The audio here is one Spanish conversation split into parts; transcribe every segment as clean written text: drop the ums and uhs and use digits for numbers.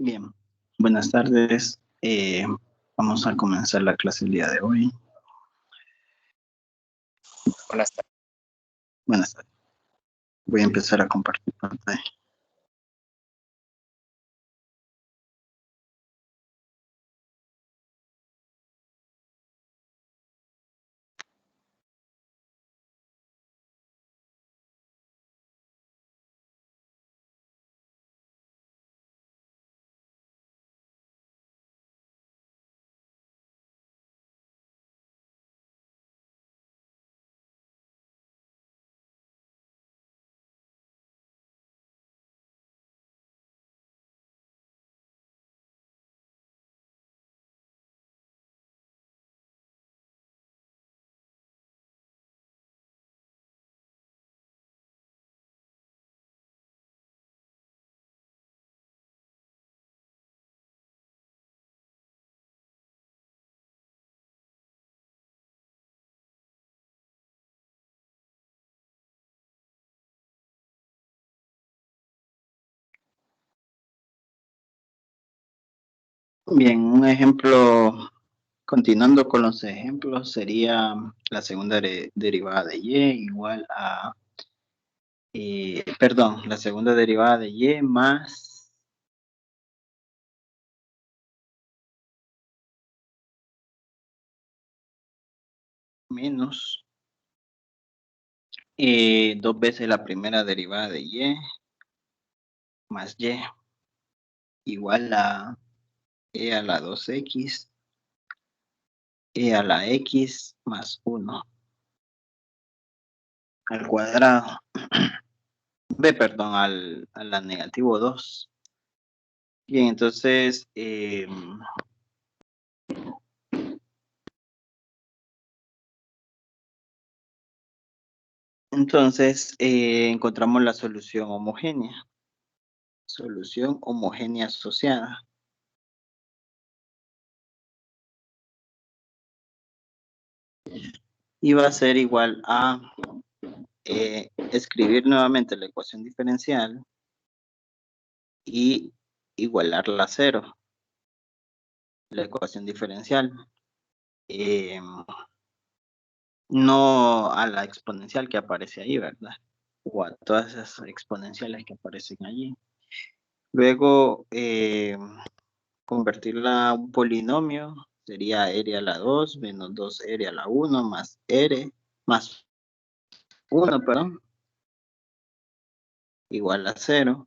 Bien, buenas tardes. Vamos a comenzar la clase el día de hoy. Buenas tardes. Buenas tardes. Voy a empezar a compartir pantalla. Bien, un ejemplo, continuando con los ejemplos, sería la segunda derivada de y igual a, la segunda derivada de y más menos dos veces la primera derivada de y más y igual a e a la 2x e a la x más 1 al cuadrado. B, perdón, a la negativo 2. Bien, entonces, encontramos la solución homogénea. Solución homogénea asociada. Y va a ser igual a escribir nuevamente la ecuación diferencial y igualarla a 0. La ecuación diferencial. No a la exponencial que aparece ahí, ¿verdad? O a todas esas exponenciales que aparecen allí. Luego, convertirla a un polinomio sería r a la 2 menos 2r a la 1 más r más 1, perdón, igual a 0.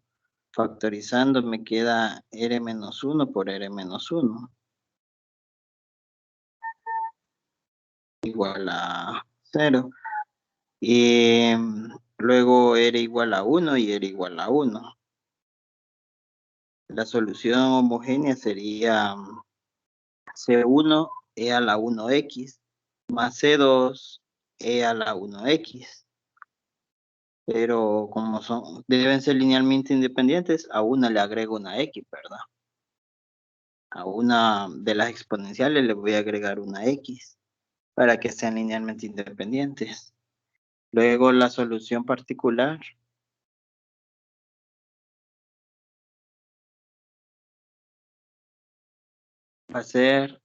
Factorizando me queda r menos 1 por r menos 1. Igual a 0. Y luego r igual a 1 y r igual a 1. La solución homogénea sería C1 e a la 1x más C2 e a la 1x. Pero como deben ser linealmente independientes, a una le agrego una x, ¿verdad? A una de las exponenciales le voy a agregar una x para que sean linealmente independientes. Luego la solución particular va a ser,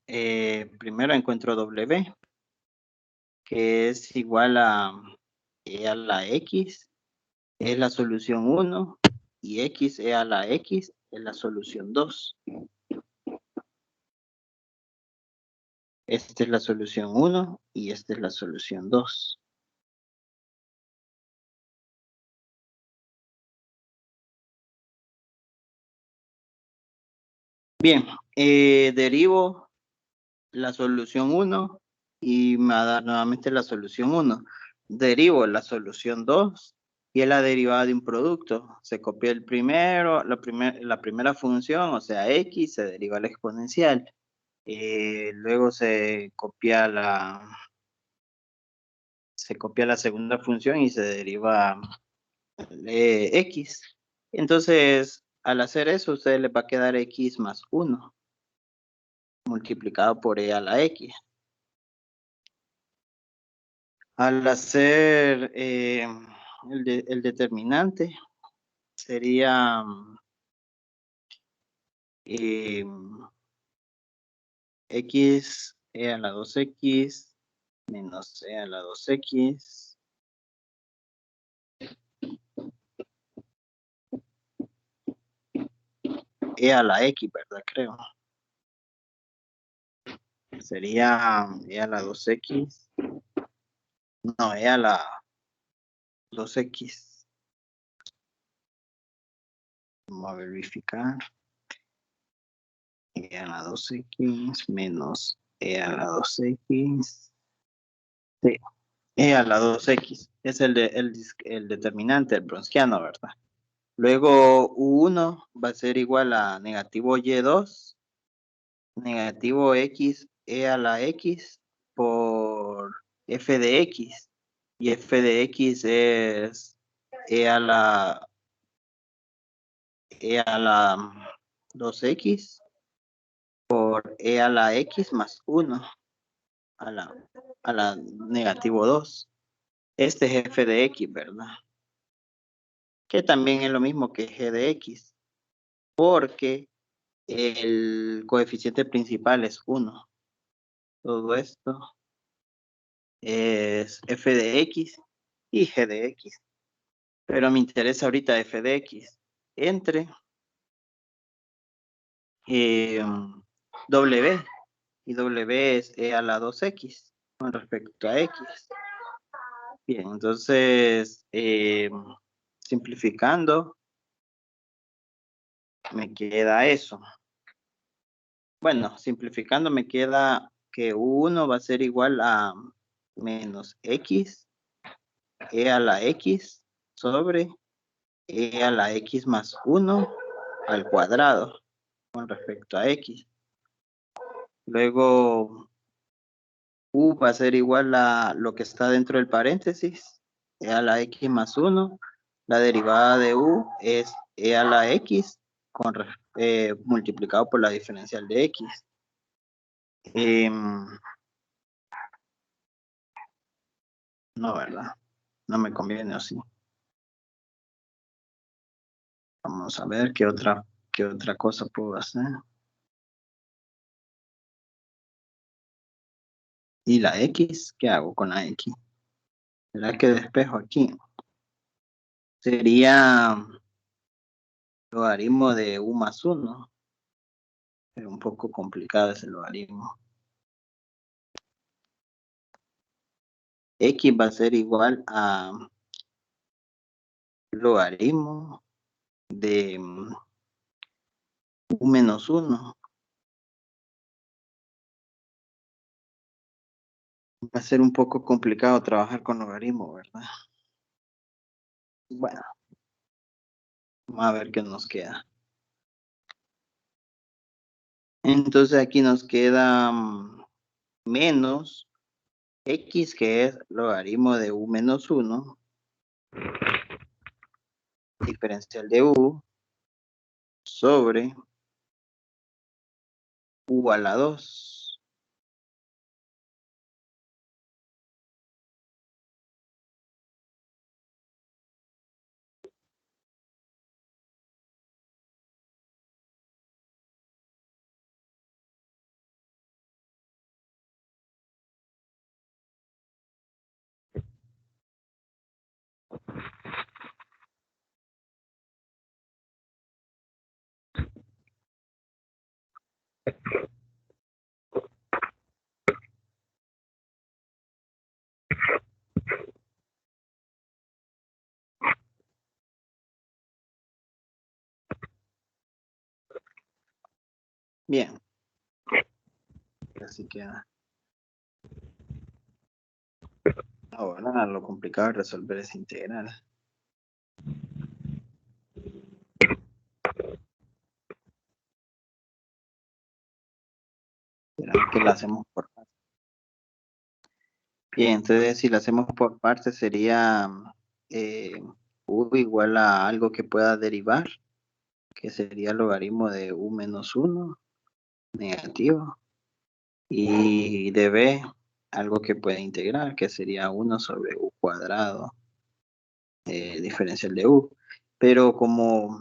primero encuentro W, que es igual a e a la x, es la solución 1, y x e a la x es la solución 2. Esta es la solución 1 y esta es la solución 2. Bien, derivo la solución 1 y me va a dar nuevamente la solución 1. Derivo la solución 2 y es la derivada de un producto. Se copia el primero, la primera función, o sea, x, se deriva la exponencial. Luego se copia la segunda función y se deriva x. Entonces, al hacer eso, a ustedes les va a quedar x más 1 multiplicado por e a la x. Al hacer el determinante, sería X e a la 2x menos e a la 2x e a la x, ¿verdad? Creo. Sería e a la 2x. No, e a la 2x. Vamos a verificar. E a la 2x menos e a la 2x. Sí, e a la 2x. Es el determinante, el browniano, ¿verdad? Luego U1 va a ser igual a negativo Y2, negativo X e a la X por f de X. Y f de X es e a la 2x por e a la x más 1 a la negativo 2. Este es f de x, ¿verdad? Que también es lo mismo que g de x, porque el coeficiente principal es 1. Todo esto es f de x y g de x. Pero me interesa ahorita f de x entre w. Y w es e a la 2x con respecto a x. Bien, entonces, simplificando, me queda eso. Bueno, simplificando me queda que U1 va a ser igual a menos x, e a la x sobre e a la x más 1 al cuadrado con respecto a x. Luego, U va a ser igual a lo que está dentro del paréntesis, e a la x más 1. La derivada de U es e a la x multiplicado por la diferencial de x. No, ¿verdad? No me conviene así. Vamos a ver qué otra cosa puedo hacer. ¿Y la x? ¿Qué hago con la x? ¿Será que despejo aquí? Sería logaritmo de u más 1. Es un poco complicado ese logaritmo. X va a ser igual a logaritmo de u menos 1. Va a ser un poco complicado trabajar con logaritmo, ¿verdad? Bueno, vamos a ver qué nos queda. Entonces aquí nos queda menos x, que es logaritmo de u menos 1, diferencial de u, sobre u a la 2. Bien. Así queda. Ahora lo complicado es resolver esa integral. ¿Será que la hacemos por partes? Bien, entonces si la hacemos por partes sería u igual a algo que pueda derivar, que sería logaritmo de u menos 1, negativo, y de b, algo que puede integrar, que sería 1 sobre u cuadrado, diferencial de u. Pero como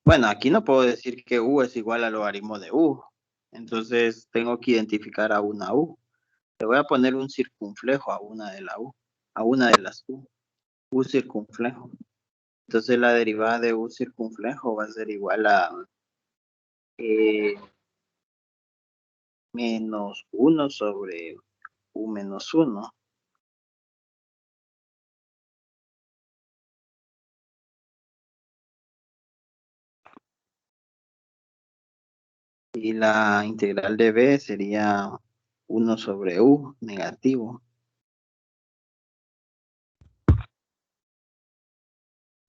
Bueno, aquí no puedo decir que U es igual al logaritmo de U. Entonces tengo que identificar a una U. Le voy a poner un circunflejo a una de la U, a una de las U. U circunflejo. Entonces la derivada de U circunflejo va a ser igual a menos 1 sobre U menos 1. Y la integral de B sería 1 sobre U negativo.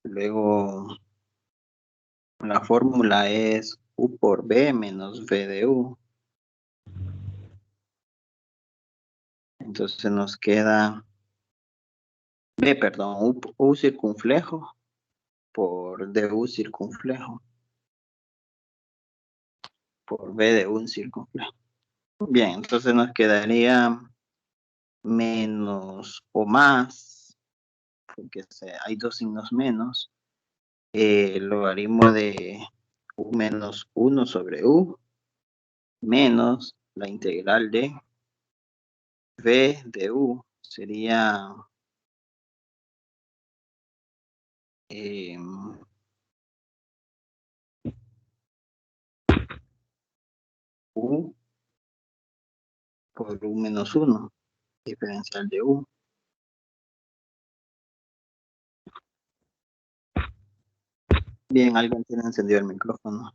Luego la fórmula es U por B menos V de U. Entonces nos queda B, perdón, U circunflejo por DU circunflejo por B de un circunflejo. Bien, entonces nos quedaría menos o más, porque hay dos signos menos, el logaritmo de U menos 1 sobre U menos la integral de V de U sería U por U menos 1, diferencial de U. Bien, alguien tiene encendido el micrófono.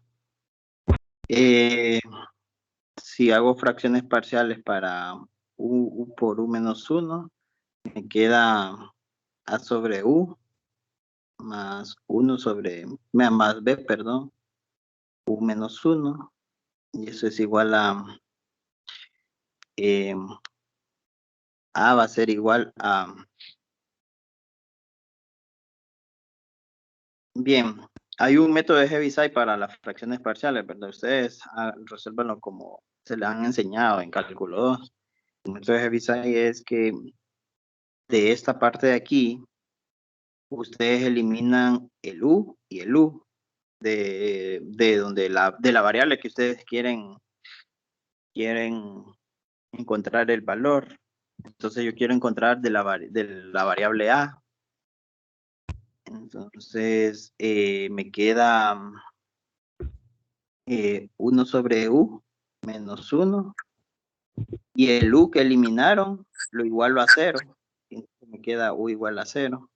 Si hago fracciones parciales para U por U menos 1, me queda A sobre U más 1 sobre, más B, perdón, U menos 1, y eso es igual a, A va a ser igual a, bien, hay un método de Heaviside para las fracciones parciales, ¿verdad? Ustedes resuélvanlo como se le han enseñado en cálculo 2. El método de Heaviside es que de esta parte de aquí, ustedes eliminan el U y el U de donde de la variable que ustedes quieren encontrar el valor. Entonces yo quiero encontrar de la variable A. Entonces me queda 1 sobre U menos 1. Y el U que eliminaron lo igualo a 0. Entonces me queda U igual a 0.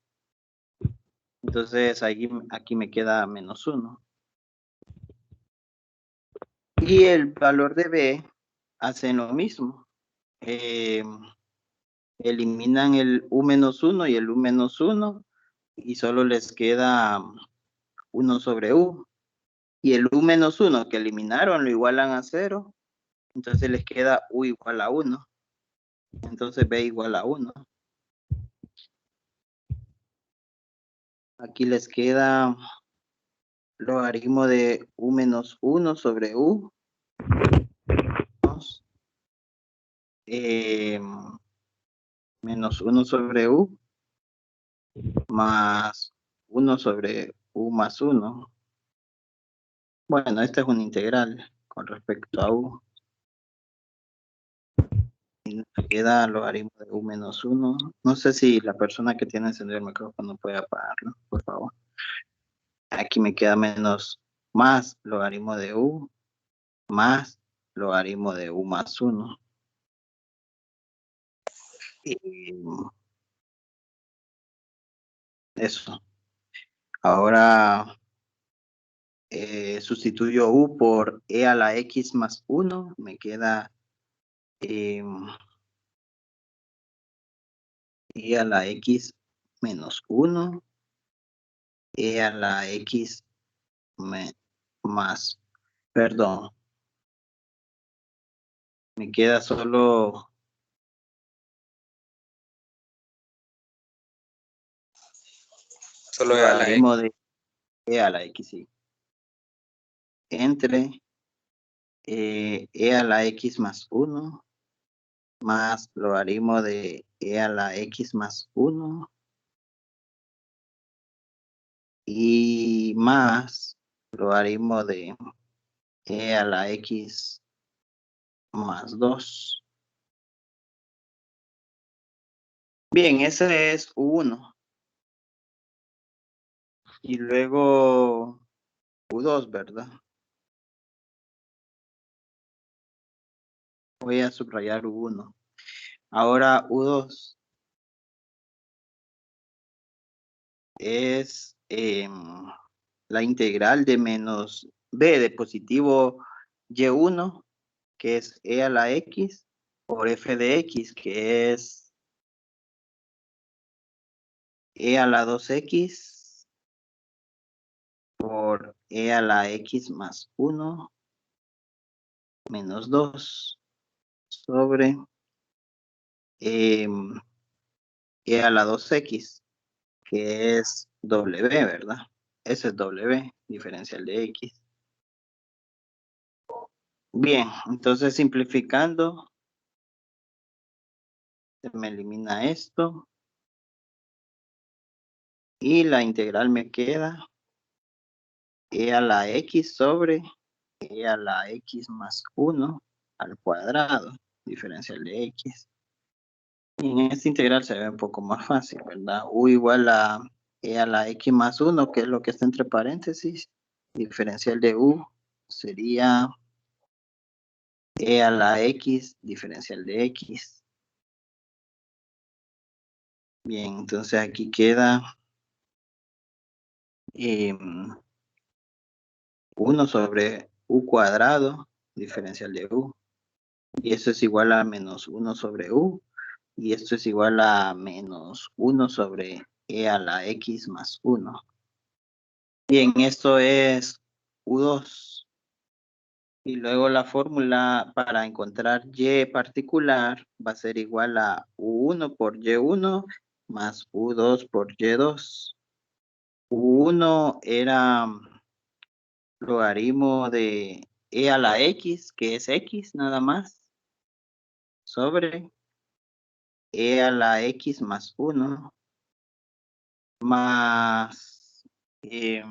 Entonces aquí me queda menos 1. Y el valor de B hacen lo mismo. Eliminan el U menos 1 y el U menos 1 y solo les queda 1 sobre U. Y el U menos 1 que eliminaron lo igualan a 0. Entonces les queda U igual a 1. Entonces B igual a 1. Aquí les queda logaritmo de U menos 1 sobre U. Menos 1 sobre U más 1 sobre U más 1. Bueno, esta es una integral con respecto a U. Y nos queda logaritmo de U menos 1. No sé si la persona que tiene encendido el micrófono puede apagarlo, por favor. Aquí me queda menos más logaritmo de U más logaritmo de U más 1. Y eso. Ahora sustituyo U por E a la X más 1. Me queda E a la X menos 1. E a la X más, perdón. Me queda solo logaritmo de E a la X, sí. Entre E a la X más 1 más logaritmo de E a la X más 1 y más logaritmo de e a la x más 2. Bien, ese es U1. Y luego U2, ¿verdad? Voy a subrayar U1. Ahora U2 es la integral de menos b de positivo y1, que es e a la x, por f de x, que es e a la 2x, por e a la x más 1, menos 2, sobre e a la 2x, que es w, ¿verdad? Ese es w, diferencial de x. Bien, entonces simplificando, se me elimina esto. Y la integral me queda e a la x sobre e a la x más 1 al cuadrado, diferencial de x. Y en esta integral se ve un poco más fácil, ¿verdad? U igual a e a la x más 1, que es lo que está entre paréntesis. Diferencial de u sería e a la x, diferencial de x. Bien, entonces aquí queda 1 sobre u cuadrado, diferencial de u. Y eso es igual a menos 1 sobre u. Y esto es igual a menos 1 sobre e a la x más 1. Bien, esto es U2. Y luego la fórmula para encontrar y particular va a ser igual a U1 por Y1 más U2 por Y2. U1 era logaritmo de e a la x, que es x nada más, sobre e a la x más 1, más, ¿qué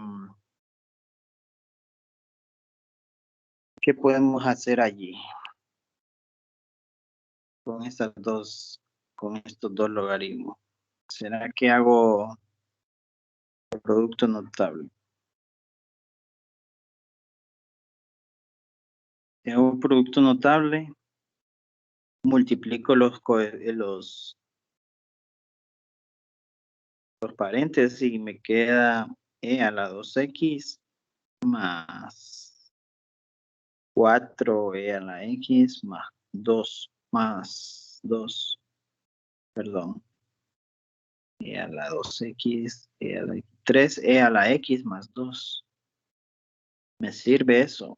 podemos hacer allí con con estos dos logaritmos? ¿Será que hago el producto notable? Si hago un producto notable, multiplico los paréntesis y me queda e a la 2x más 4e a la x más 2 más 2, perdón, e a la 2x, e a la 3e a la x más 2. ¿Me sirve eso?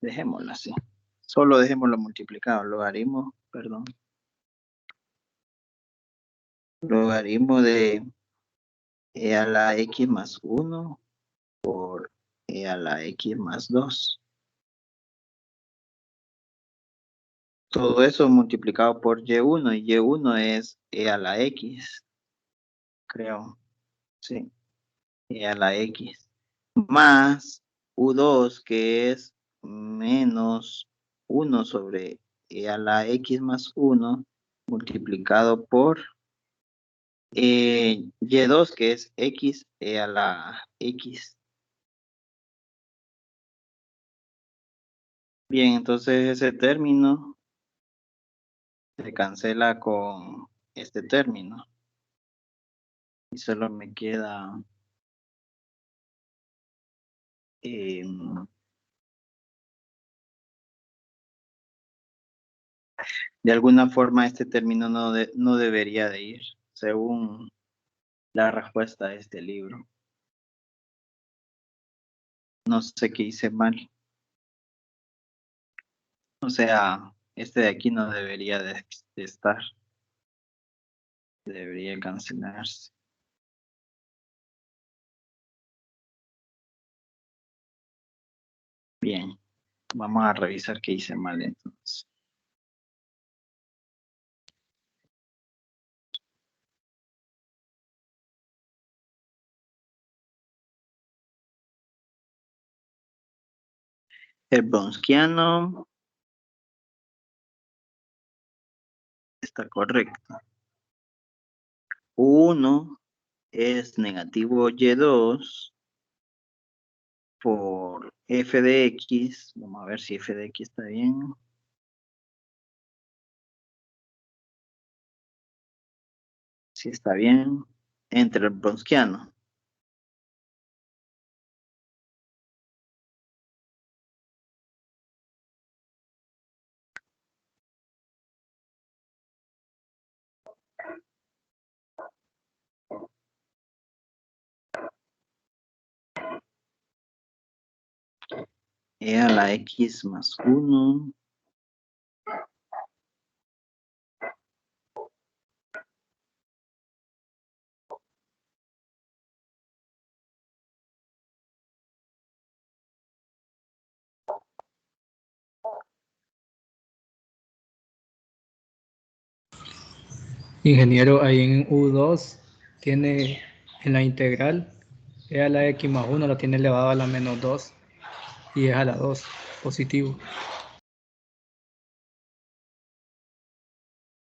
Dejémoslo así. Solo dejémoslo multiplicado. Logaritmo, perdón. Logaritmo de e a la x más 1 por e a la x más 2. Todo eso multiplicado por y1, y y1 es e a la x, creo. Sí, e a la x. Más u2, que es menos 1 sobre e a la x más 1, multiplicado por y2, que es x e a la x. Bien, entonces ese término se cancela con este término. Y solo me queda de alguna forma este término no debería de ir, según la respuesta de este libro. No sé qué hice mal. O sea, este de aquí no debería de estar. Debería cancelarse. Bien, vamos a revisar qué hice mal entonces. El Browniano está correcto. U1 es negativo Y2 por f de x. Vamos a ver si f de x está bien. Si está bien. Entre el Browniano. E a la x más 1. Ingeniero, ahí en U2 tiene en la integral e a la x más 1 la tiene elevado a la menos 2 y es a la 2, positivo.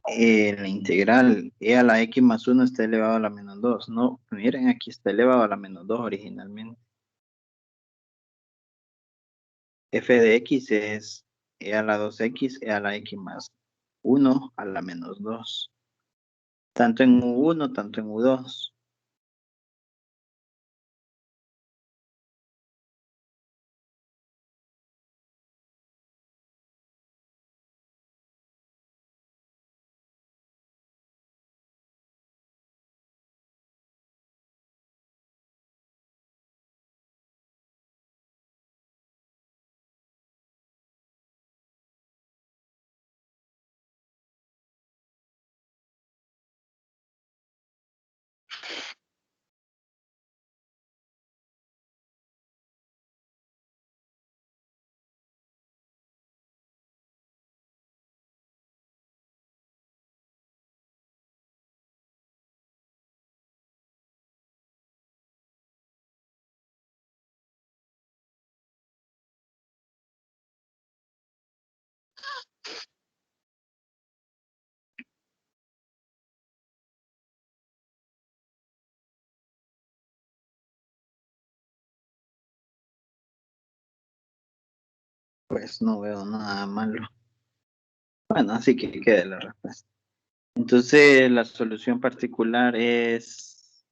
La integral e a la x más 1 está elevado a la menos 2. No, miren, aquí está elevado a la menos 2 originalmente. F de x es e a la 2x, e a la x más 1 a la menos 2. Tanto en U1, tanto en U2. Pues no veo nada malo. Bueno, así que quede la respuesta. Entonces, la solución particular es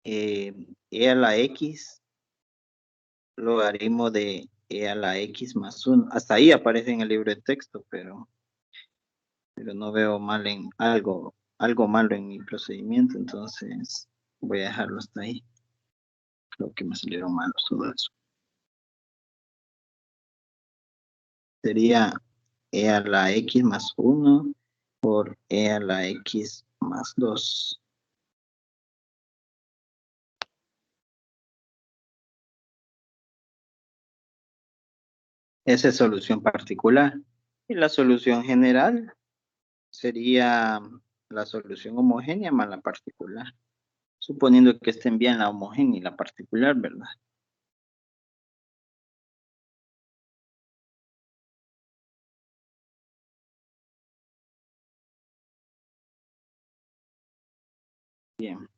e a la x logaritmo de e a la x más 1. Hasta ahí aparece en el libro de texto, pero no veo mal en algo malo en mi procedimiento, entonces voy a dejarlo hasta ahí. Creo que me salieron malos todo eso. Sería e a la x más 1 por e a la x más 2. Esa es solución particular. Y la solución general sería la solución homogénea más la particular. Suponiendo que estén bien la homogénea y la particular, ¿verdad? Bien.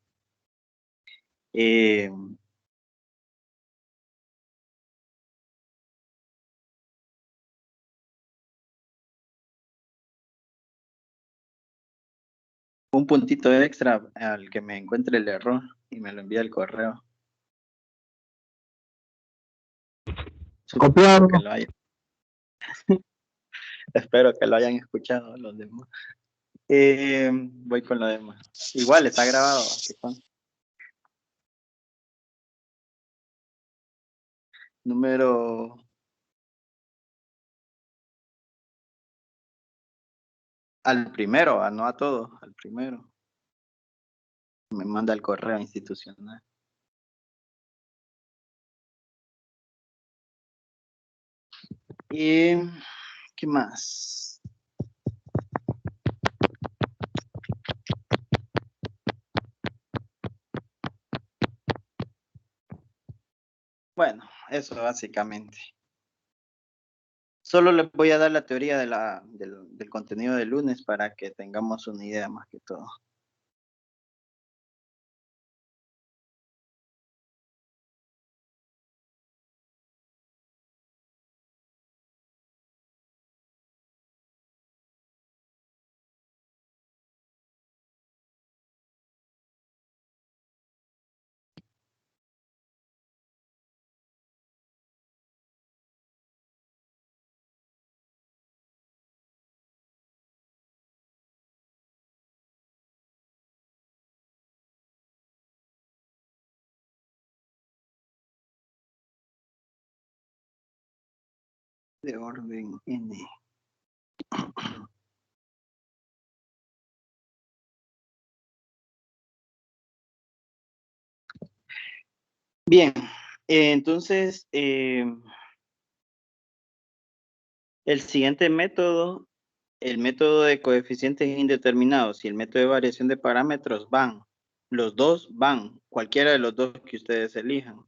Un puntito extra al que me encuentre el error y me lo envía el correo. Copiado. Que lo haya. Espero que lo hayan escuchado los demás. Voy con lo demás. Igual está grabado. Número al primero, no a todos, al primero. Me manda el correo institucional. ¿Y qué más? Bueno, eso básicamente. Solo les voy a dar la teoría del contenido del lunes para que tengamos una idea más que todo. De orden N. Bien, entonces el siguiente método, el método de coeficientes indeterminados y el método de variación de parámetros van. Los dos van, cualquiera de los dos que ustedes elijan.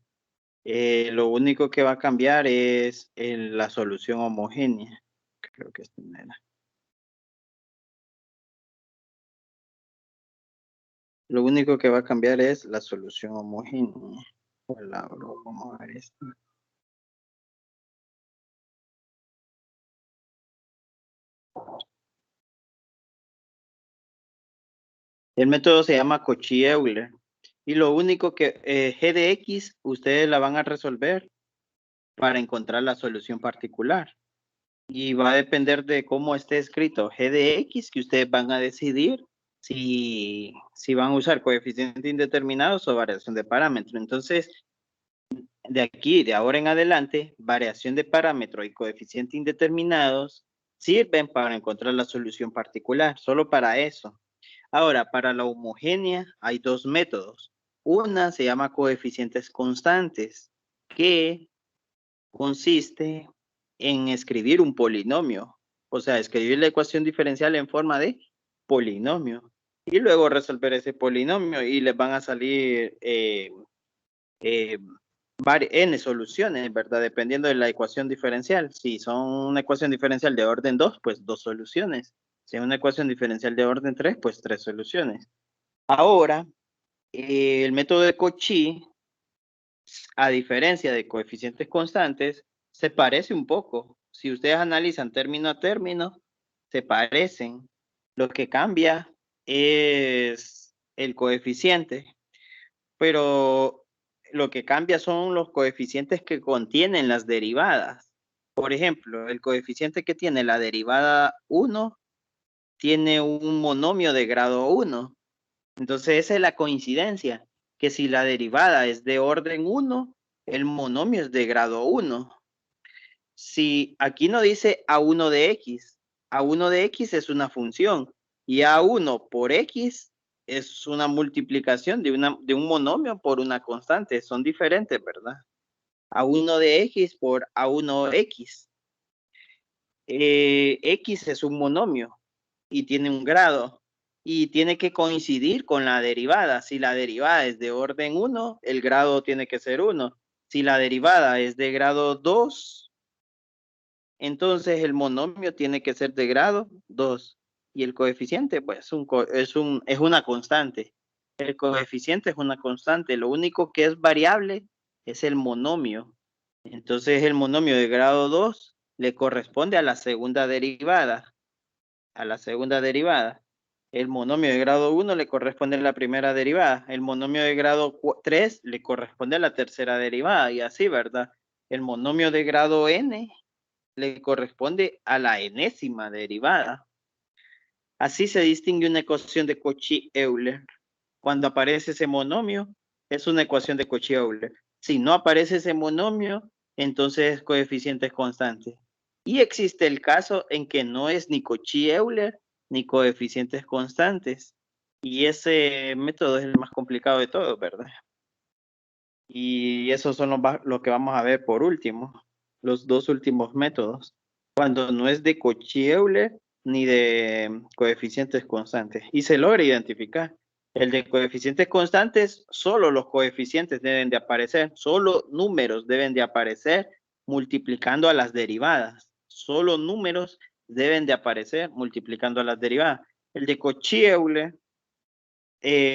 Lo único que va a cambiar es la solución homogénea. Creo que esta era. Lo único que va a cambiar es la solución homogénea. Vamos a ver esto. El método se llama Cauchy-Euler. Y lo único que G de X, ustedes la van a resolver para encontrar la solución particular. Y va a depender de cómo esté escrito G de X, que ustedes van a decidir si van a usar coeficientes indeterminados o variación de parámetro. Entonces, de aquí, de ahora en adelante, variación de parámetro y coeficientes indeterminados sirven para encontrar la solución particular, solo para eso. Ahora, para la homogénea hay dos métodos. Una se llama coeficientes constantes, que consiste en escribir un polinomio, o sea, escribir la ecuación diferencial en forma de polinomio y luego resolver ese polinomio y les van a salir n soluciones, ¿verdad? Dependiendo de la ecuación diferencial. Si son una ecuación diferencial de orden 2, pues 2 soluciones. Si es una ecuación diferencial de orden 3, pues 3 soluciones. Ahora, el método de Cauchy, a diferencia de coeficientes constantes, se parece un poco. Si ustedes analizan término a término, se parecen. Lo que cambia es el coeficiente, pero lo que cambia son los coeficientes que contienen las derivadas. Por ejemplo, el coeficiente que tiene la derivada 1 tiene un monomio de grado 1. Entonces esa es la coincidencia, que si la derivada es de orden 1, el monomio es de grado 1. Si aquí no dice A1 de X, A1 de X es una función y A1 por X es una multiplicación de un monomio por una constante. Son diferentes, ¿verdad? A1 de X por A1X. X es un monomio y tiene un grado y tiene que coincidir con la derivada. Si la derivada es de orden 1, el grado tiene que ser 1. Si la derivada es de grado 2, entonces el monomio tiene que ser de grado 2. Y el coeficiente, pues, es una constante. El coeficiente es una constante. Lo único que es variable es el monomio. Entonces el monomio de grado 2 le corresponde a la segunda derivada. A la segunda derivada. El monomio de grado 1 le corresponde a la primera derivada. El monomio de grado 3 le corresponde a la tercera derivada. Y así, ¿verdad? El monomio de grado n le corresponde a la enésima derivada. Así se distingue una ecuación de Cauchy-Euler. Cuando aparece ese monomio, es una ecuación de Cauchy-Euler. Si no aparece ese monomio, entonces es coeficientes constantes. Y existe el caso en que no es ni Cauchy-Euler ni coeficientes constantes. Y ese método es el más complicado de todos, ¿verdad? Y esos son lo que vamos a ver por último, los dos últimos métodos, cuando no es de Cauchy-Euler ni de coeficientes constantes. Y se logra identificar. El de coeficientes constantes, solo los coeficientes deben de aparecer, solo números deben de aparecer multiplicando a las derivadas. Solo números deben de aparecer multiplicando a las derivadas. El de Cauchy-Euler,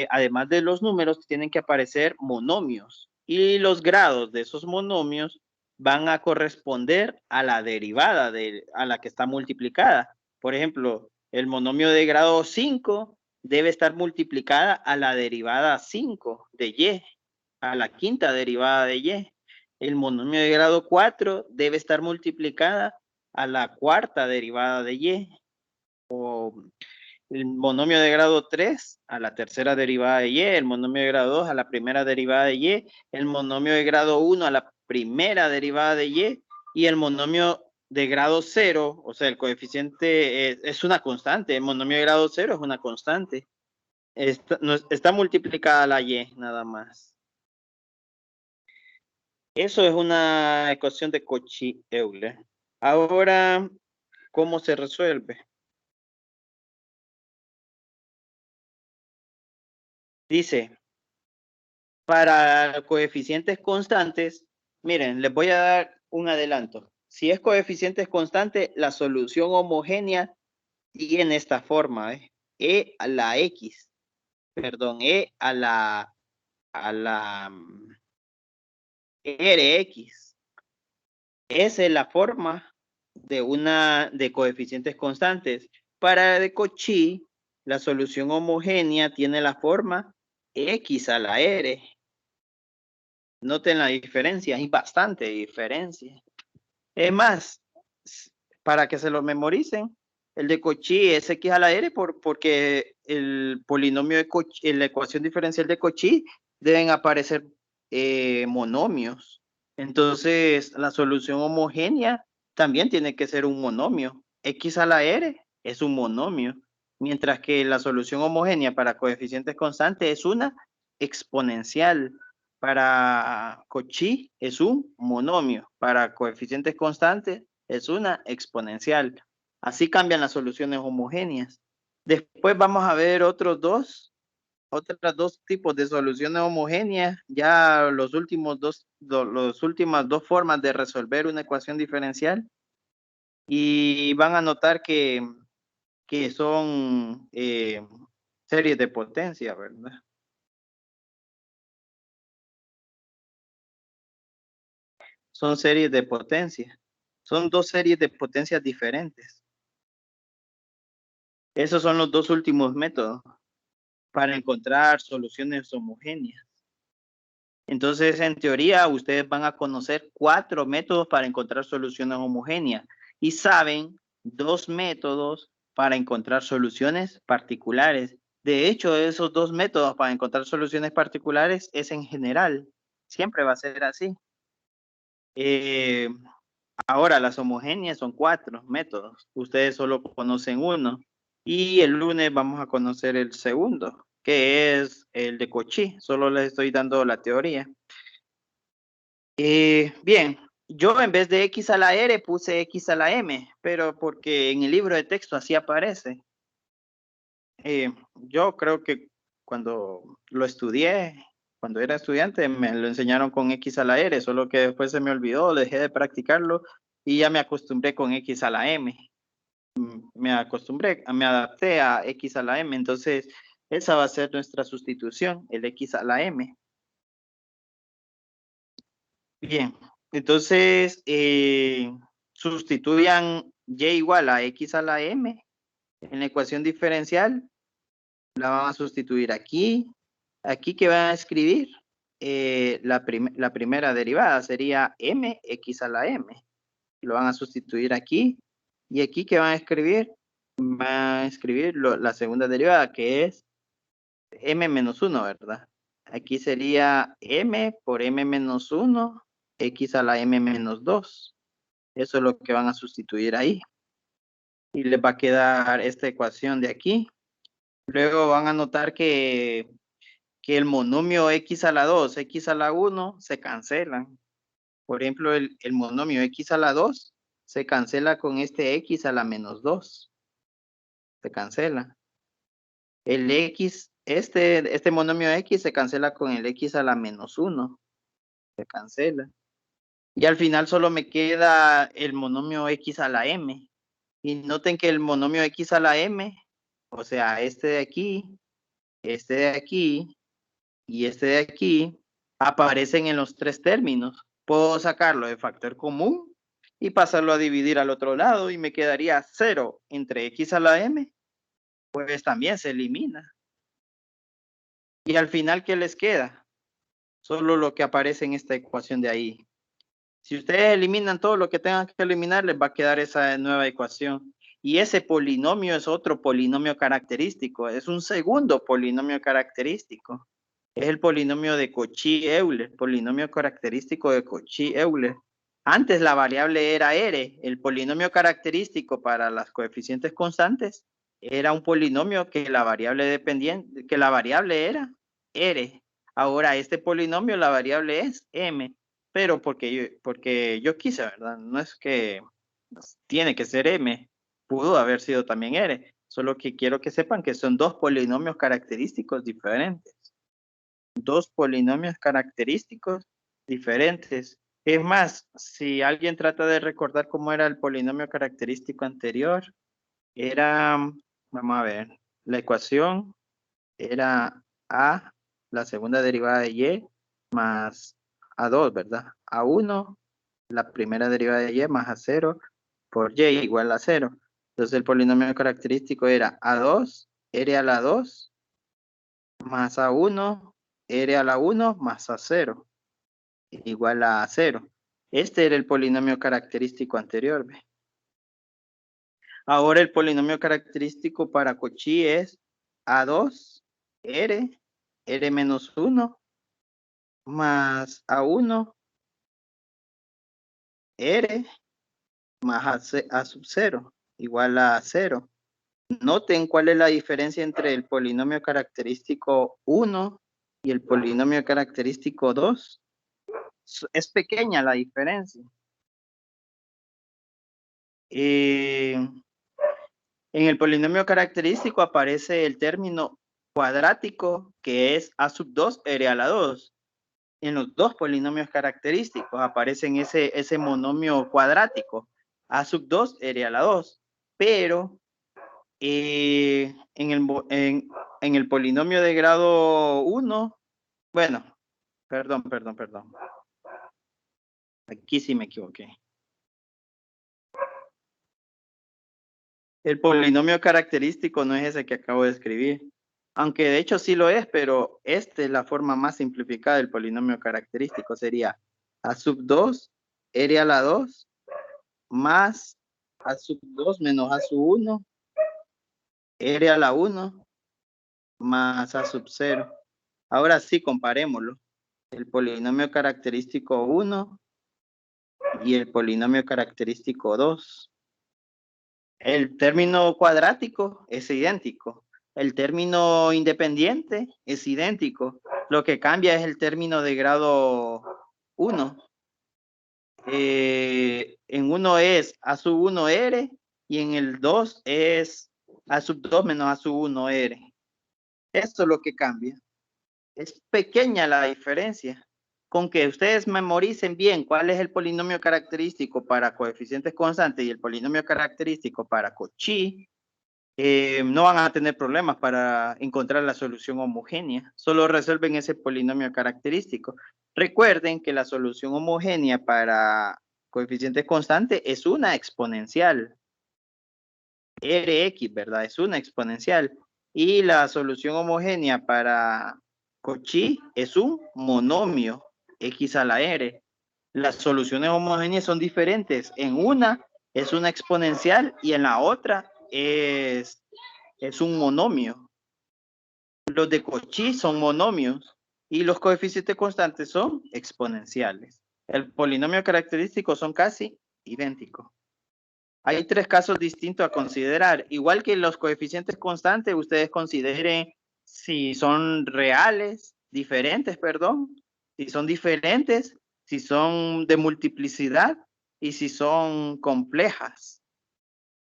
además de los números, tienen que aparecer monomios. Y los grados de esos monomios van a corresponder a la derivada a la que está multiplicada. Por ejemplo, el monomio de grado 5 debe estar multiplicada a la derivada 5 de y, a la quinta derivada de y. El monomio de grado 4 debe estar multiplicada a la cuarta derivada de y. O el monomio de grado 3 a la tercera derivada de y, el monomio de grado 2 a la primera derivada de y, el monomio de grado 1 a la primera derivada de y el monomio de grado 0, o sea, el coeficiente es una constante, el monomio de grado 0 es una constante. Está multiplicada la y nada más. Eso es una ecuación de Cauchy-Euler. Ahora, ¿cómo se resuelve? Dice, para coeficientes constantes, miren, les voy a dar un adelanto. Si es coeficientes constantes, la solución homogénea tiene esta forma, ¿eh? E a la X, perdón, E a la RX. Esa es la forma de coeficientes constantes. Para de Cauchy, la solución homogénea tiene la forma X a la R. Noten la diferencia, hay bastante diferencia. Es más, para que se lo memoricen, el de Cauchy es X a la R porque el polinomio de Cauchy, la ecuación diferencial de Cauchy deben aparecer monomios. Entonces, la solución homogénea también tiene que ser un monomio. X a la R es un monomio, mientras que la solución homogénea para coeficientes constantes es una exponencial. Para Cauchy es un monomio, para coeficientes constantes es una exponencial. Así cambian las soluciones homogéneas. Después vamos a ver otros dos tipos de soluciones homogéneas, ya las últimas dos formas de resolver una ecuación diferencial, y van a notar que son series de potencia, ¿verdad? Son series de potencia. Son dos series de potencias diferentes. Esos son los dos últimos métodos para encontrar soluciones homogéneas. Entonces, en teoría, ustedes van a conocer 4 métodos para encontrar soluciones homogéneas y saben 2 métodos para encontrar soluciones particulares. De hecho, esos 2 métodos para encontrar soluciones particulares es en general. Siempre va a ser así. Ahora, las homogéneas son 4 métodos. Ustedes solo conocen uno. Y el lunes vamos a conocer el segundo, que es el de Cauchy. Solo les estoy dando la teoría. Bien, yo en vez de X a la R puse X a la M, pero porque en el libro de texto así aparece. Yo creo que cuando lo estudié, cuando era estudiante, me lo enseñaron con X a la R, solo que después se me olvidó, dejé de practicarlo y ya me acostumbré con X a la M. Me adapté a X a la M, entonces esa va a ser nuestra sustitución, el X a la M. Bien, entonces sustituyan y igual a X a la M en la ecuación diferencial, la van a sustituir aquí. Aquí que van a escribir la primera derivada sería mx a la m. Lo van a sustituir aquí. Y aquí que van a escribir, la segunda derivada que es m menos 1, ¿verdad? Aquí sería m por m menos 1, x a la m menos 2. Eso es lo que van a sustituir ahí. Y les va a quedar esta ecuación de aquí. Luego van a notar que el monomio x a la 2, x a la 1 se cancelan. Por ejemplo, el monomio x a la 2 se cancela con este x a la menos 2. Se cancela. El x este monomio X se cancela con el X a la menos 1. Se cancela. Y al final solo me queda el monomio X a la M. Y noten que el monomio X a la M, o sea, este de aquí y este de aquí, aparecen en los tres términos. Puedo sacarlo de factor común y pasarlo a dividir al otro lado y me quedaría 0 entre X a la M. Pues también se elimina. Y al final, ¿qué les queda? Solo lo que aparece en esta ecuación de ahí. Si ustedes eliminan todo lo que tengan que eliminar, les va a quedar esa nueva ecuación. Y ese polinomio es otro polinomio característico, es un segundo polinomio característico. Es el polinomio de Cauchy-Euler, polinomio característico de Cauchy-Euler. Antes la variable era R, el polinomio característico para las coeficientes constantes era un polinomio que la variable dependiente, que la variable era R. Ahora este polinomio la variable es M, pero porque yo quise, ¿verdad? No es que tiene que ser M, pudo haber sido también R, solo que quiero que sepan que son dos polinomios característicos diferentes. Dos polinomios característicos diferentes. Es más, si alguien trata de recordar cómo era el polinomio característico anterior, era, vamos a ver, la ecuación era A, la segunda derivada de Y, más A2, ¿verdad? A1, la primera derivada de Y, más A0, por Y igual a 0. Entonces el polinomio característico era A2, R a la 2, más A1, R a la 1, más A0, igual a 0. Este era el polinomio característico anterior, ¿ve? Ahora el polinomio característico para Cauchy es A2, R menos 1, más A1, R, más A sub 0, igual a 0. Noten cuál es la diferencia entre el polinomio característico 1 y el polinomio característico 2. Es pequeña la diferencia. En el polinomio característico aparece el término cuadrático, que es A sub 2 R a la 2. En los dos polinomios característicos aparecen ese monomio cuadrático, A sub 2 R a la 2. Pero en el polinomio de grado 1, bueno, perdón. Aquí sí me equivoqué. El polinomio característico no es ese que acabo de escribir. Aunque de hecho sí lo es, pero esta es la forma más simplificada del polinomio característico. Sería A sub 2, R a la 2, más A sub 2 menos A sub 1, R a la 1, más A sub 0. Ahora sí, comparémoslo. El polinomio característico 1 y el polinomio característico 2. El término cuadrático es idéntico. El término independiente es idéntico. Lo que cambia es el término de grado 1. En uno es A sub 1 R y en el 2 es A sub 2 menos A sub 1 R. Esto es lo que cambia. Es pequeña la diferencia. Con que ustedes memoricen bien cuál es el polinomio característico para coeficientes constantes y el polinomio característico para Cauchy, no van a tener problemas para encontrar la solución homogénea. Solo resuelven ese polinomio característico. Recuerden que la solución homogénea para coeficientes constantes es una exponencial. Rx, ¿verdad? Es una exponencial. Y la solución homogénea para Cauchy es un monomio, x a la r. Las soluciones homogéneas son diferentes. En una es una exponencial y en la otra es un monomio. Los de Cauchy son monomios y los coeficientes constantes son exponenciales. El polinomio característico son casi idénticos. Hay tres casos distintos a considerar. Igual que los coeficientes constantes, ustedes consideren si son reales, diferentes, perdón, si son diferentes, si son de multiplicidad y si son complejas.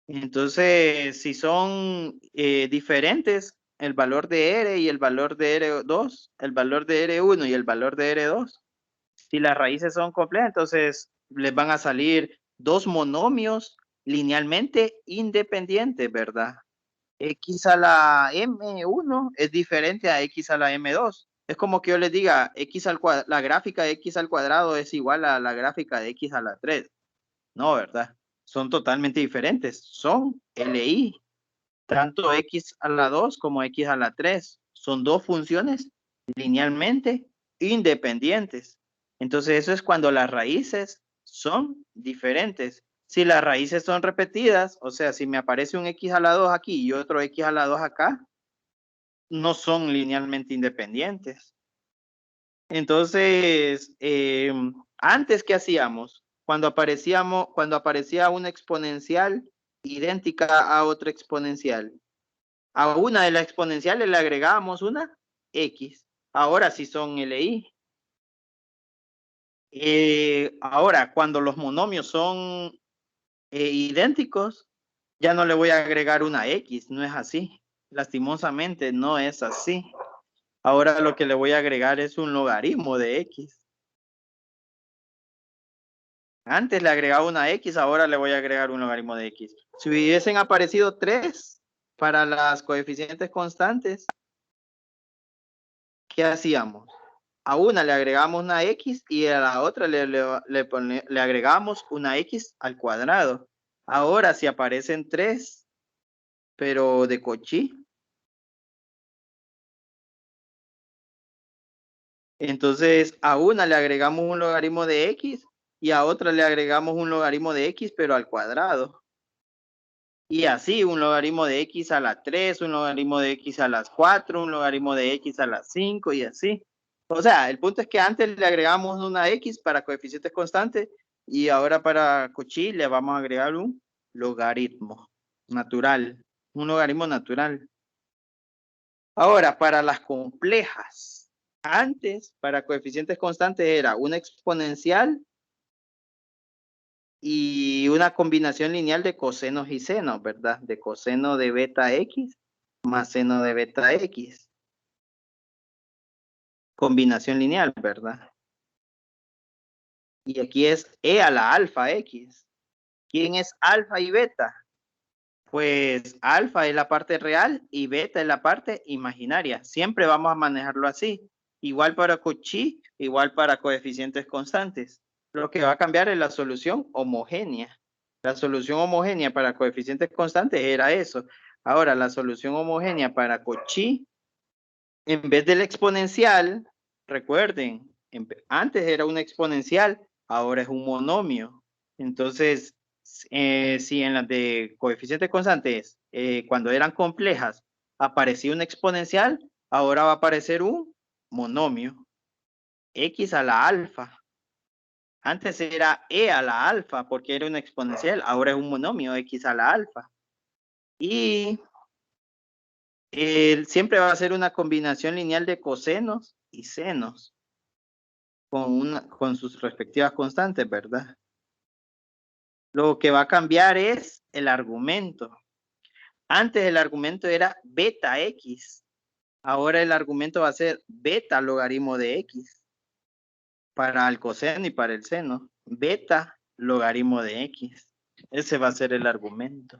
Entonces, si son diferentes, el valor de R y el valor de R2, el valor de R1 y el valor de R2. Si las raíces son complejas, entonces les van a salir dos monomios linealmente independientes, ¿verdad? X a la M1 es diferente a X a la M2. Es como que yo les diga, la gráfica de X al cuadrado es igual a la gráfica de X a la 3. No, ¿verdad? Son totalmente diferentes. Son LI. Tanto X a la 2 como X a la 3. Son dos funciones linealmente independientes. Entonces eso es cuando las raíces son diferentes. Si las raíces son repetidas, o sea, si me aparece un X a la 2 aquí y otro X a la 2 acá, no son linealmente independientes. Entonces, antes, ¿qué hacíamos? Cuando aparecía una exponencial idéntica a otra exponencial, a una de las exponenciales le agregábamos una X. Ahora sí son LI. Ahora, cuando los monomios son idénticos, ya no le voy a agregar una X, no es así. Lastimosamente no es así. Ahora lo que le voy a agregar es un logaritmo de X. Antes le agregaba una X, ahora le voy a agregar un logaritmo de X. Si hubiesen aparecido 3 para las coeficientes constantes, ¿qué hacíamos? A una le agregamos una X y a la otra le agregamos una X al cuadrado. Ahora si aparecen 3, pero de Cauchy, entonces a una le agregamos un logaritmo de X y a otra le agregamos un logaritmo de X, pero al cuadrado. Y así, un logaritmo de X a la 3, un logaritmo de X a las 4, un logaritmo de X a las 5 y así. O sea, el punto es que antes le agregamos una X para coeficientes constantes y ahora para Cauchy le vamos a agregar un logaritmo natural, un logaritmo natural. Ahora, para las complejas, antes para coeficientes constantes era una exponencial y una combinación lineal de cosenos y senos, ¿verdad? De coseno de beta X más seno de beta X. Combinación lineal, ¿verdad? Y aquí es E a la alfa X. ¿Quién es alfa y beta? Pues alfa es la parte real y beta es la parte imaginaria. Siempre vamos a manejarlo así. Igual para Cauchy, igual para coeficientes constantes. Lo que va a cambiar es la solución homogénea. La solución homogénea para coeficientes constantes era eso. Ahora, la solución homogénea para Cauchy, en vez del exponencial, recuerden, antes era una exponencial, ahora es un monomio. Entonces, si en las de coeficientes constantes, cuando eran complejas, aparecía una exponencial, ahora va a aparecer un monomio. X a la alfa. Antes era E a la alfa porque era una exponencial, ahora es un monomio X a la alfa. Y siempre va a ser una combinación lineal de cosenos y senos con sus respectivas constantes, ¿verdad? Lo que va a cambiar es el argumento. Antes el argumento era beta X. Ahora el argumento va a ser beta logaritmo de X. Para el coseno y para el seno. Beta logaritmo de X. Ese va a ser el argumento.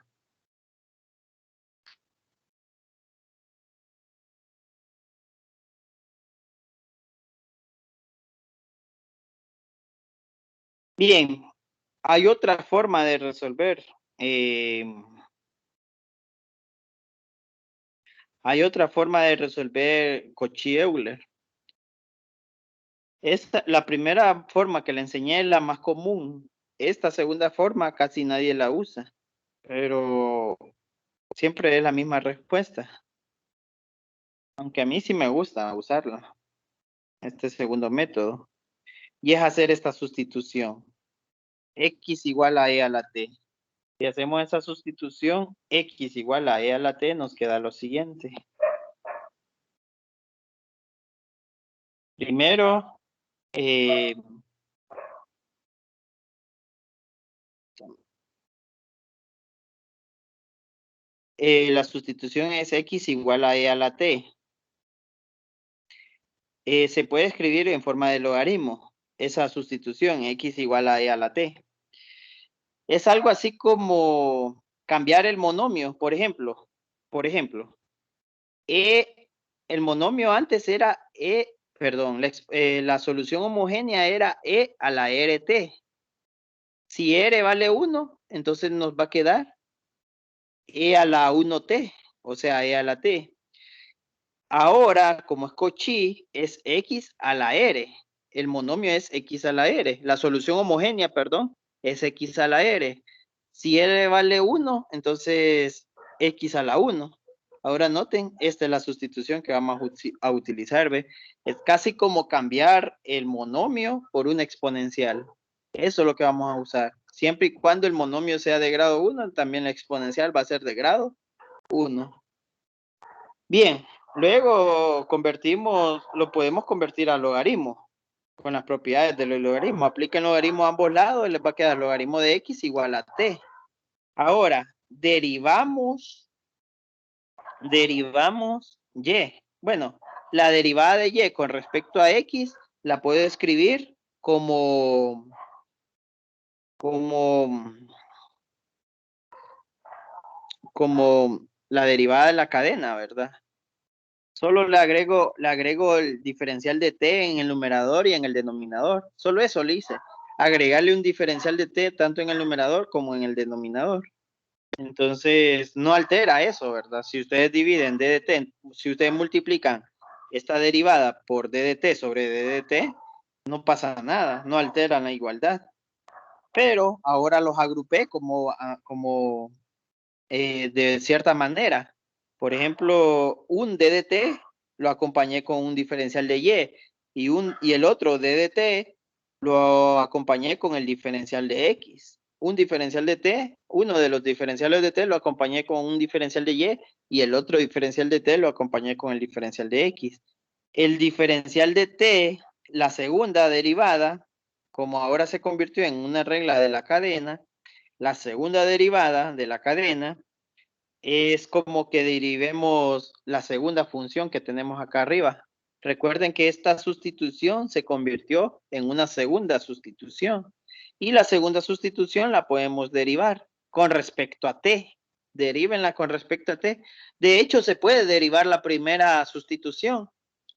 Bien, hay otra forma de resolver. Hay otra forma de resolver Cauchy-Euler. La primera forma que le enseñé es la más común. Esta segunda forma casi nadie la usa, pero siempre es la misma respuesta. Aunque a mí sí me gusta usarla, este segundo método. Y es hacer esta sustitución. X igual a E a la T. Si hacemos esa sustitución, X igual a E a la T, nos queda lo siguiente. Primero, la sustitución es x igual a e a la t. Se puede escribir en forma de logaritmo, esa sustitución, x igual a e a la t. Es algo así como cambiar el monomio, por ejemplo. El monomio antes era la solución homogénea era e a la rt. Si r vale 1, entonces nos va a quedar e a la 1t, o sea, e a la t. Ahora, como es Cauchy, es x a la r. El monomio es x a la r. La solución homogénea, perdón, es x a la r. Si r vale 1, entonces x a la 1. Ahora noten, esta es la sustitución que vamos a utilizar, ¿ve? Es casi como cambiar el monomio por una exponencial. Eso es lo que vamos a usar. Siempre y cuando el monomio sea de grado 1, también la exponencial va a ser de grado 1. Bien, luego lo podemos convertir a logaritmo con las propiedades del logaritmo. Apliquen logaritmo a ambos lados y les va a quedar logaritmo de x igual a t. Ahora, derivamos y. Bueno, la derivada de y con respecto a x la puedo escribir como la derivada de la cadena, ¿verdad? Solo le agrego el diferencial de t en el numerador y en el denominador. Solo eso le hice. Agregarle un diferencial de t tanto en el numerador como en el denominador. Entonces, no altera eso, ¿verdad? Si ustedes dividen d de t, si ustedes multiplican esta derivada por d de t sobre d de t, no pasa nada, no alteran la igualdad. Pero ahora los agrupé de cierta manera. Por ejemplo, un d de t lo acompañé con un diferencial de y el otro d de t lo acompañé con el diferencial de x. Un diferencial de t, uno de los diferenciales de t lo acompañé con un diferencial de y el otro diferencial de t lo acompañé con el diferencial de x. El diferencial de t, la segunda derivada, como ahora se convirtió en una regla de la cadena, la segunda derivada de la cadena es como que derivemos la segunda función que tenemos acá arriba. Recuerden que esta sustitución se convirtió en una segunda sustitución. Y la segunda sustitución la podemos derivar con respecto a t. Derívenla con respecto a t. De hecho, se puede derivar la primera sustitución,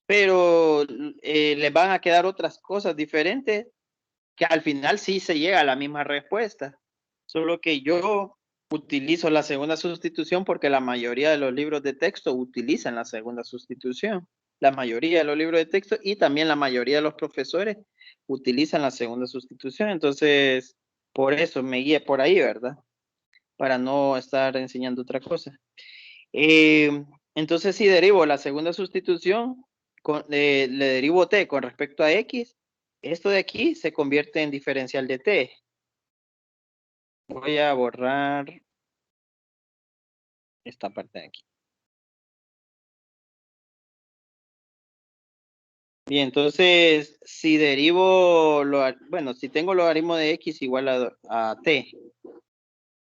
pero le van a quedar otras cosas diferentes que al final sí se llega a la misma respuesta. Solo que yo utilizo la segunda sustitución porque la mayoría de los libros de texto utilizan la segunda sustitución. La mayoría de los libros de texto y también la mayoría de los profesores utilizan la segunda sustitución. Entonces, por eso me guié por ahí, ¿verdad? Para no estar enseñando otra cosa. Entonces, si derivo la segunda sustitución, le derivo t con respecto a x, esto de aquí se convierte en diferencial de t. Voy a borrar esta parte de aquí. Bien, entonces, si derivo, si tengo logaritmo de x igual a t,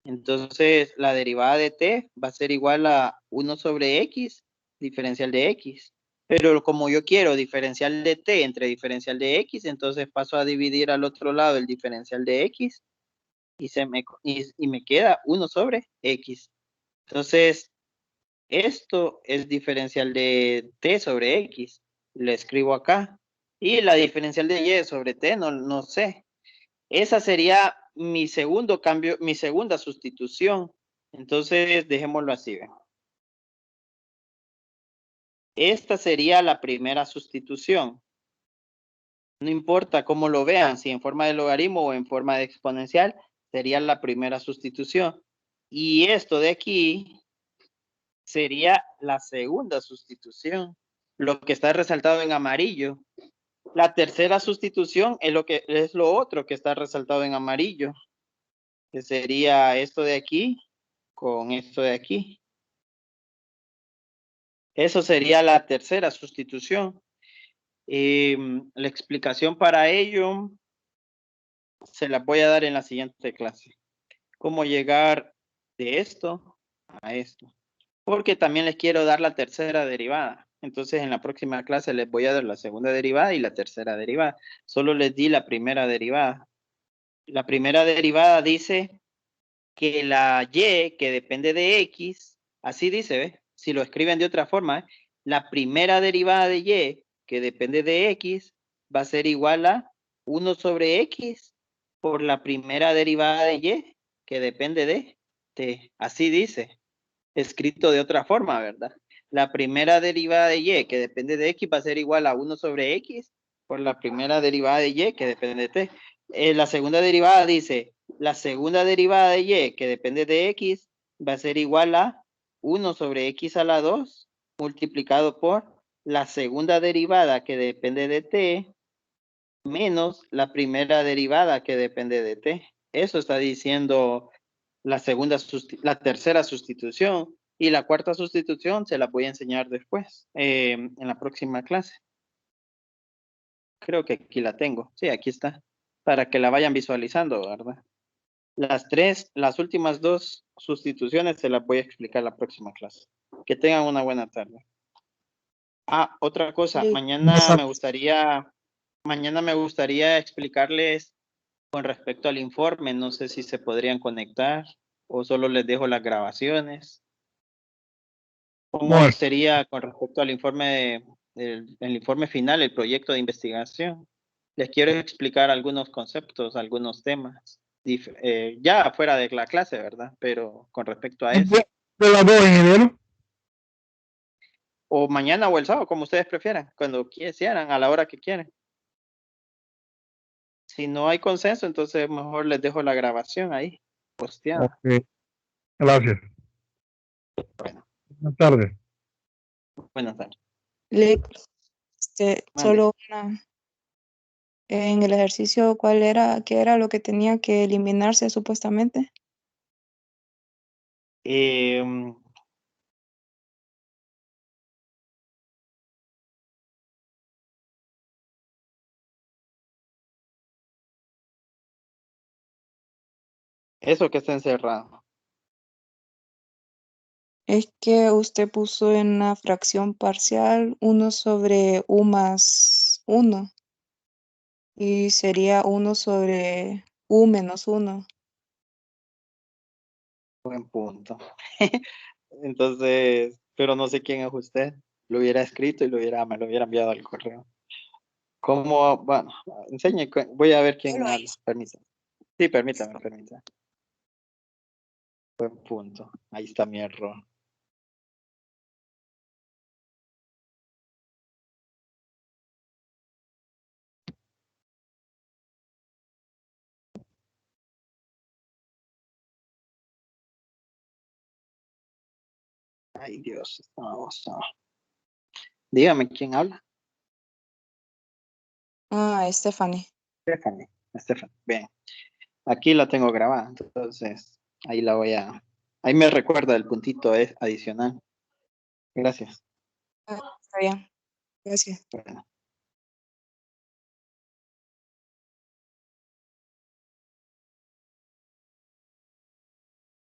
entonces la derivada de t va a ser igual a 1 sobre x, diferencial de x. Pero como yo quiero diferencial de t entre diferencial de x, entonces paso a dividir al otro lado el diferencial de x y me queda 1 sobre x. Entonces, esto es diferencial de t sobre x. Le escribo acá. Y la diferencial de y sobre t, no sé. Esa sería mi segundo cambio, mi segunda sustitución. Entonces, dejémoslo así. ¿Ve? Esta sería la primera sustitución. No importa cómo lo vean, si en forma de logaritmo o en forma de exponencial, sería la primera sustitución. Y esto de aquí sería la segunda sustitución, lo que está resaltado en amarillo. La tercera sustitución es lo otro que está resaltado en amarillo, que sería esto de aquí con esto de aquí. Eso sería la tercera sustitución. La explicación para ello se la voy a dar en la siguiente clase. Cómo llegar de esto a esto. Porque también les quiero dar la tercera derivada. Entonces, en la próxima clase les voy a dar la segunda derivada y la tercera derivada. Solo les di la primera derivada. La primera derivada dice que la y, que depende de x, así dice, ¿ves? Si lo escriben de otra forma, la primera derivada de y, que depende de x, va a ser igual a 1 sobre x por la primera derivada de y, que depende de t. Así dice, escrito de otra forma, ¿verdad? La primera derivada de y, que depende de x, va a ser igual a 1 sobre x por la primera derivada de y, que depende de t. La segunda derivada dice, la segunda derivada de y, que depende de x, va a ser igual a 1 sobre x a la 2 multiplicado por la segunda derivada que depende de t menos la primera derivada que depende de t. Eso está diciendo la tercera sustitución, y la cuarta sustitución se la voy a enseñar después, en la próxima clase. Creo que aquí la tengo. Sí, aquí está. Para que la vayan visualizando, ¿verdad? Las últimas dos sustituciones se las voy a explicar la próxima clase. Que tengan una buena tarde. Ah, otra cosa. Sí. Mañana me gustaría explicarles con respecto al informe. No sé si se podrían conectar o solo les dejo las grabaciones. ¿Cómo Bueno, sería con respecto al informe, el informe final, el proyecto de investigación? Les quiero explicar algunos conceptos, algunos temas, ya fuera de la clase, ¿verdad? Pero con respecto a eso. de las dos, ingeniero. O mañana o el sábado, como ustedes prefieran, cuando quieran, a la hora que quieran. Si no hay consenso, entonces mejor les dejo la grabación ahí, posteada. Ok, gracias. Bueno, Buenas tardes. buenas tardes. Mande. Mande. En el ejercicio, ¿qué era lo que tenía que eliminarse supuestamente? Eso que está encerrado. Es que usted puso en la fracción parcial 1 sobre u más 1 y sería 1 sobre u menos 1. Buen punto. Entonces, pero no sé quién es usted. Lo hubiera escrito y me lo hubiera enviado al correo. ¿Cómo? Bueno, enseñe, voy a ver Yo quién lo habla. hice. Permítame. Sí, permítame. Buen punto. Ahí está mi error. Ay, Dios, esta babosa. Dígame quién habla. Stephanie. Stephanie. Bien. Aquí la tengo grabada, entonces ahí ahí me recuerda el puntito adicional. Gracias. Está bien. Gracias. Bueno.